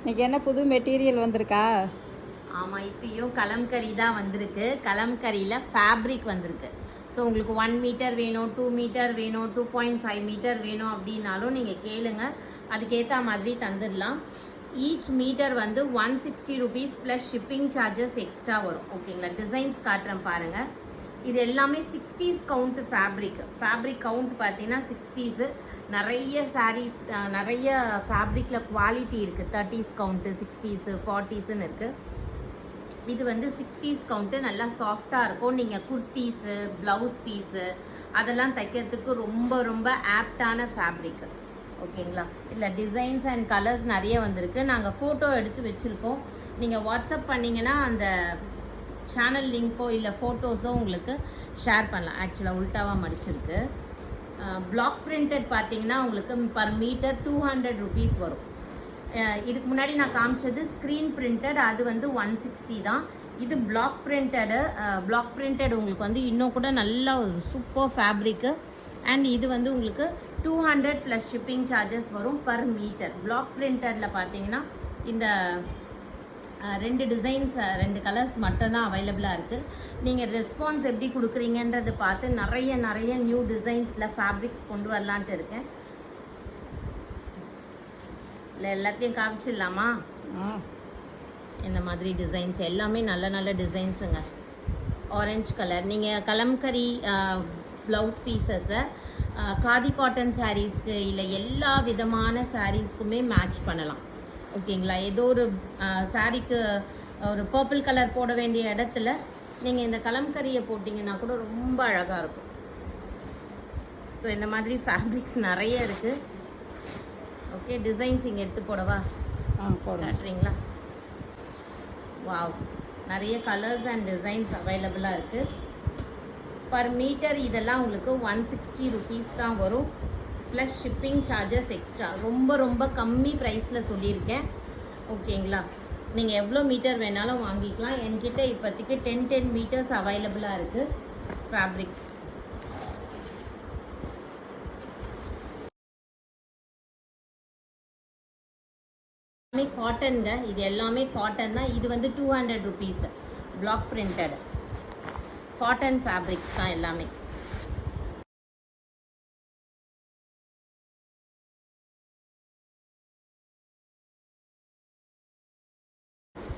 இன்னைக்கு என்ன புது மெட்டீரியல் வந்திருக்கா? ஆமாம், இப்பயும் கலம்கரி தான் வந்திருக்கு. கலம்கரியில் ஃபேப்ரிக் வந்திருக்கு. ஸோ உங்களுக்கு 1 மீட்டர் வேணும், 2 மீட்டர் வேணும், 2.5 மீட்டர் வேணும் அப்படின்னாலும் நீங்கள் கேளுங்க, அதுக்கேற்ற மாதிரி தந்துடலாம். ஈச் மீட்டர் வந்து 160 rupees plus shipping charges extra வரும். ஓகேங்களா? டிசைன்ஸ் காட்டுறேன் பாருங்கள். இது எல்லாமே 60s கவுண்ட் ஃபேப்ரிக் கவுண்ட் பார்த்தீங்கன்னா 60s. நிறைய சாரீஸ், நிறைய ஃபேப்ரிக்கில் குவாலிட்டி இருக்குது. 30s கவுண்ட்டு, 60s, 40ஸ்ன்னு இருக்குது. இது வந்து 60s கவுண்ட்டு, நல்லா சாஃப்டாக இருக்கும். நீங்கள் குர்த்தீஸு, ப்ளவுஸ் பீஸு அதெல்லாம் தைக்கிறதுக்கு ரொம்ப ரொம்ப ஆப்டான ஃபேப்ரிக். ஓகேங்களா? இதில் டிசைன்ஸ் அண்ட் கலர்ஸ் நிறைய வந்திருக்கு. நாங்கள் ஃபோட்டோ எடுத்து வச்சுருக்கோம். நீங்கள் வாட்ஸ்அப் பண்ணிங்கன்னா அந்த சேனல் லிங்க்கோ இல்லை ஃபோட்டோஸோ உங்களுக்கு ஷேர் பண்ணலாம். ஆக்சுவலாக உல்ட்டாவாக மடிச்சிருக்கு. பிளாக் பிரிண்டட் பார்த்தீங்கன்னா உங்களுக்கு பர் மீட்டர் 200 ருபீஸ் வரும். இதுக்கு முன்னாடி நான் காமிச்சது ஸ்க்ரீன் பிரிண்டட், அது வந்து 160 தான். இது பிளாக் பிரிண்டட் உங்களுக்கு வந்து இன்னும் கூட நல்ல ஒரு சூப்பர் ஃபேப்ரிக்கு. அண்ட் இது வந்து உங்களுக்கு 200 ப்ளஸ் ஷிப்பிங் சார்ஜஸ் வரும் பர் மீட்டர். பிளாக் பிரிண்டடில் பார்த்தீங்கன்னா இந்த 2 டிசைன்ஸ், 2 கலர்ஸ் மட்டும்தான் அவைலபிளாக இருக்குது. நீங்கள் ரெஸ்பான்ஸ் எப்படி கொடுக்குறீங்கன்றது பார்த்து நிறைய நியூ டிசைன்ஸில் ஃபேப்ரிக்ஸ் கொண்டு வரலான்ட்டு இருக்கேன். இல்லை எல்லாத்தையும் காமிச்சிடலாமா? இந்த மாதிரி டிசைன்ஸ் எல்லாமே நல்ல டிசைன்ஸுங்க. ஆரஞ்சு கலர், நீங்கள் கலம்கரி ப்ளவுஸ் பீசஸை காதி காட்டன் சாரீஸ்க்கு இல்லை எல்லா விதமான சாரீஸ்க்குமே மேட்ச் பண்ணலாம். ஓகேங்களா? ஏதோ ஒரு சாரீக்கு ஒரு பர்பிள் கலர் போட வேண்டிய இடத்துல நீங்கள் இந்த கலம்கரியை போட்டிங்கன்னா கூட ரொம்ப அழகாக இருக்கும். ஸோ இந்த மாதிரி ஃபேப்ரிக்ஸ் நிறைய இருக்குது. ஓகே, டிசைன்ஸ் இங்கே எடுத்து போடவா? காட்டுறீங்களா? வாவ், நிறைய கலர்ஸ் அண்ட் டிசைன்ஸ் அவைலபிளாக இருக்குது. பர் மீட்டர் இதெல்லாம் உங்களுக்கு 160 ருபீஸ் தான் வரும், ப்ளஸ் ஷிப்பிங் சார்ஜஸ் எக்ஸ்ட்ரா. ரொம்ப கம்மி ப்ரைஸில் சொல்லியிருக்கேன். ஓகேங்களா? நீங்கள் எவ்வளோ மீட்டர் வேணாலும் வாங்கிக்கலாம். என்கிட்ட இப்போதைக்கு 10 மீட்டர்ஸ் அவைலபிளாக இருக்குது ஃபேப்ரிக்ஸ். காட்டனுங்க, இது எல்லாமே காட்டன் தான். இது வந்து 200 rupees. Block printed cotton fabrics தான் எல்லாமே.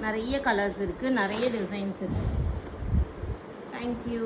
நிறைய கலர்ஸ் இருக்குது, நிறைய டிசைன்ஸ் இருக்குது. தேங்க்யூ.